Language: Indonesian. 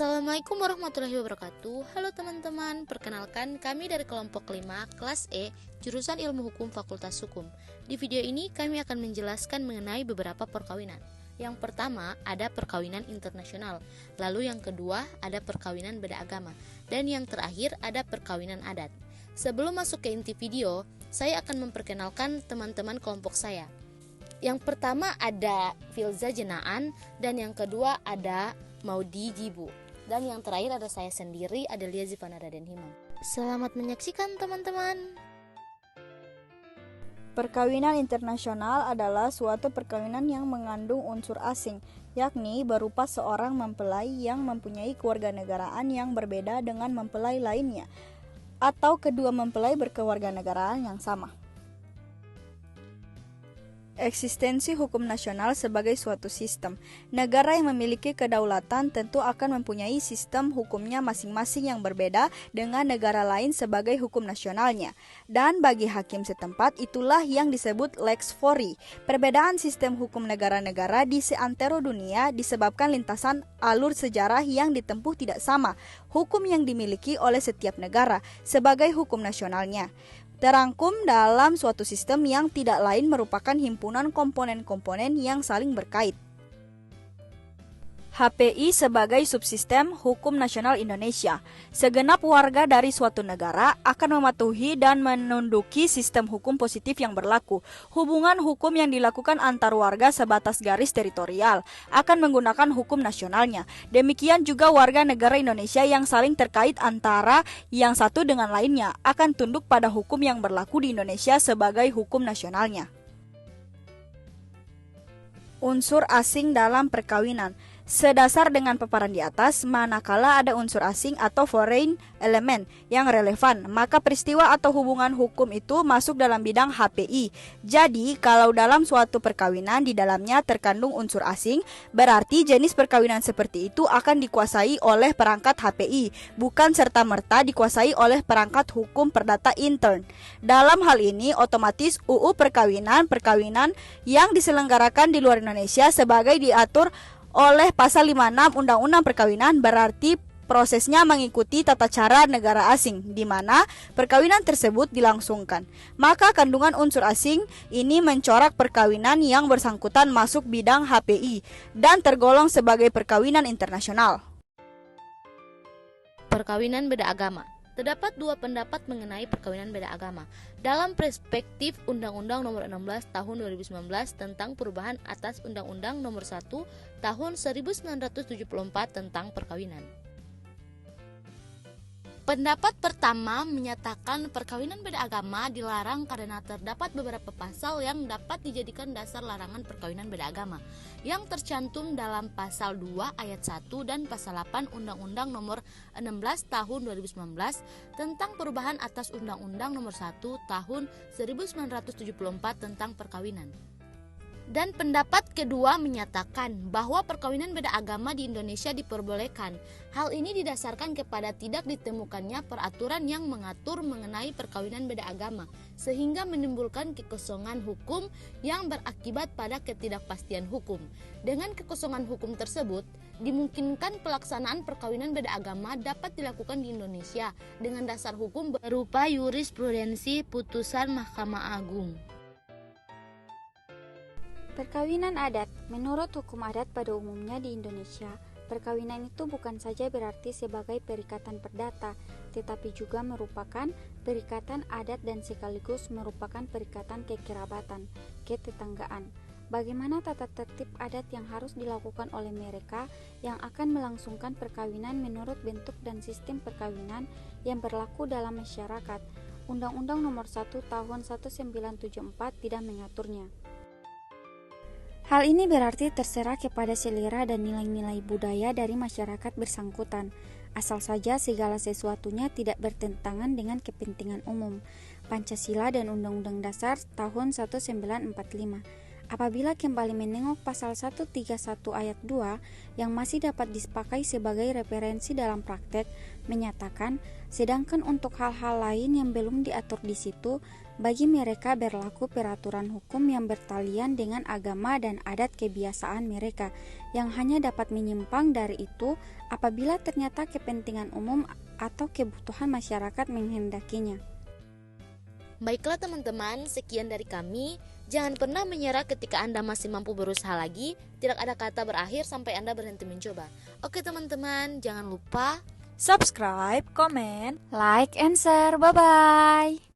Assalamualaikum warahmatullahi wabarakatuh. Halo teman-teman, perkenalkan kami dari kelompok 5 kelas E, jurusan Ilmu Hukum Fakultas Hukum. Di video ini kami akan menjelaskan mengenai beberapa perkawinan. Yang pertama ada perkawinan internasional, lalu yang kedua ada perkawinan beda agama, dan yang terakhir ada perkawinan adat. Sebelum masuk ke inti video, saya akan memperkenalkan teman-teman kelompok saya. Yang pertama ada Filza Jenaan, dan yang kedua ada Maudi Jibu, dan yang terakhir ada saya sendiri, Adelia Zivana Raden Himam. Selamat menyaksikan teman-teman. Perkawinan internasional adalah suatu perkawinan yang mengandung unsur asing, yakni berupa seorang mempelai yang mempunyai kewarganegaraan yang berbeda dengan mempelai lainnya, atau kedua mempelai berkewarganegaraan yang sama. Eksistensi hukum nasional sebagai suatu sistem. Negara yang memiliki kedaulatan tentu akan mempunyai sistem hukumnya masing-masing yang berbeda dengan negara lain sebagai hukum nasionalnya. Dan bagi hakim setempat itulah yang disebut lex fori. Perbedaan sistem hukum negara-negara di seantero dunia disebabkan lintasan alur sejarah yang ditempuh tidak sama. Hukum yang dimiliki oleh setiap negara sebagai hukum nasionalnya terangkum dalam suatu sistem yang tidak lain merupakan himpunan komponen-komponen yang saling berkait. HPI sebagai subsistem hukum nasional Indonesia. Segenap warga dari suatu negara akan mematuhi dan menunduki sistem hukum positif yang berlaku. Hubungan hukum yang dilakukan antar warga sebatas garis teritorial akan menggunakan hukum nasionalnya. Demikian juga warga negara Indonesia yang saling terkait antara yang satu dengan lainnya akan tunduk pada hukum yang berlaku di Indonesia sebagai hukum nasionalnya. Unsur asing dalam perkawinan. Sedasar dengan paparan di atas, manakala ada unsur asing atau foreign element yang relevan, maka peristiwa atau hubungan hukum itu masuk dalam bidang HPI. Jadi, kalau dalam suatu perkawinan di dalamnya terkandung unsur asing, berarti jenis perkawinan seperti itu akan dikuasai oleh perangkat HPI, bukan serta-merta dikuasai oleh perangkat hukum perdata intern. Dalam hal ini, otomatis UU perkawinan yang diselenggarakan di luar Indonesia sebagai diatur oleh pasal 56 Undang-Undang Perkawinan berarti prosesnya mengikuti tata cara negara asing di mana perkawinan tersebut dilangsungkan. Maka kandungan unsur asing ini mencorak perkawinan yang bersangkutan masuk bidang HPI dan tergolong sebagai perkawinan internasional. Perkawinan beda agama. Terdapat dua pendapat mengenai perkawinan beda agama. Dalam perspektif Undang-Undang Nomor 16 Tahun 2019 tentang perubahan atas Undang-Undang Nomor 1 Tahun 1974 tentang perkawinan. Pendapat pertama menyatakan perkawinan beda agama dilarang karena terdapat beberapa pasal yang dapat dijadikan dasar larangan perkawinan beda agama yang tercantum dalam pasal 2 ayat 1 dan pasal 8 Undang-Undang Nomor 16 Tahun 2019 tentang perubahan atas Undang-Undang Nomor 1 Tahun 1974 tentang perkawinan. Dan pendapat kedua menyatakan bahwa perkawinan beda agama di Indonesia diperbolehkan. Hal ini didasarkan kepada tidak ditemukannya peraturan yang mengatur mengenai perkawinan beda agama, sehingga menimbulkan kekosongan hukum yang berakibat pada ketidakpastian hukum. Dengan kekosongan hukum tersebut, dimungkinkan pelaksanaan perkawinan beda agama dapat dilakukan di Indonesia dengan dasar hukum berupa jurisprudensi putusan Mahkamah Agung. Perkawinan adat. Menurut hukum adat pada umumnya di Indonesia, perkawinan itu bukan saja berarti sebagai perikatan perdata, tetapi juga merupakan perikatan adat dan sekaligus merupakan perikatan kekerabatan, ketetanggaan. Bagaimana tata tertib adat yang harus dilakukan oleh mereka yang akan melangsungkan perkawinan menurut bentuk dan sistem perkawinan yang berlaku dalam masyarakat. Undang-Undang Nomor 1 Tahun 1974 tidak mengaturnya. Hal ini berarti terserah kepada selera dan nilai-nilai budaya dari masyarakat bersangkutan, asal saja segala sesuatunya tidak bertentangan dengan kepentingan umum. Pancasila dan Undang-Undang Dasar tahun 1945. Apabila kembali menengok pasal 131 ayat 2 yang masih dapat dipakai sebagai referensi dalam praktek, menyatakan, sedangkan untuk hal-hal lain yang belum diatur di situ, bagi mereka berlaku peraturan hukum yang bertalian dengan agama dan adat kebiasaan mereka, yang hanya dapat menyimpang dari itu apabila ternyata kepentingan umum atau kebutuhan masyarakat menghendakinya. Baiklah teman-teman, sekian dari kami. Jangan pernah menyerah ketika Anda masih mampu berusaha lagi. Tidak ada kata berakhir sampai Anda berhenti mencoba. Oke teman-teman, jangan lupa Subscribe, komen, Like and share, bye-bye.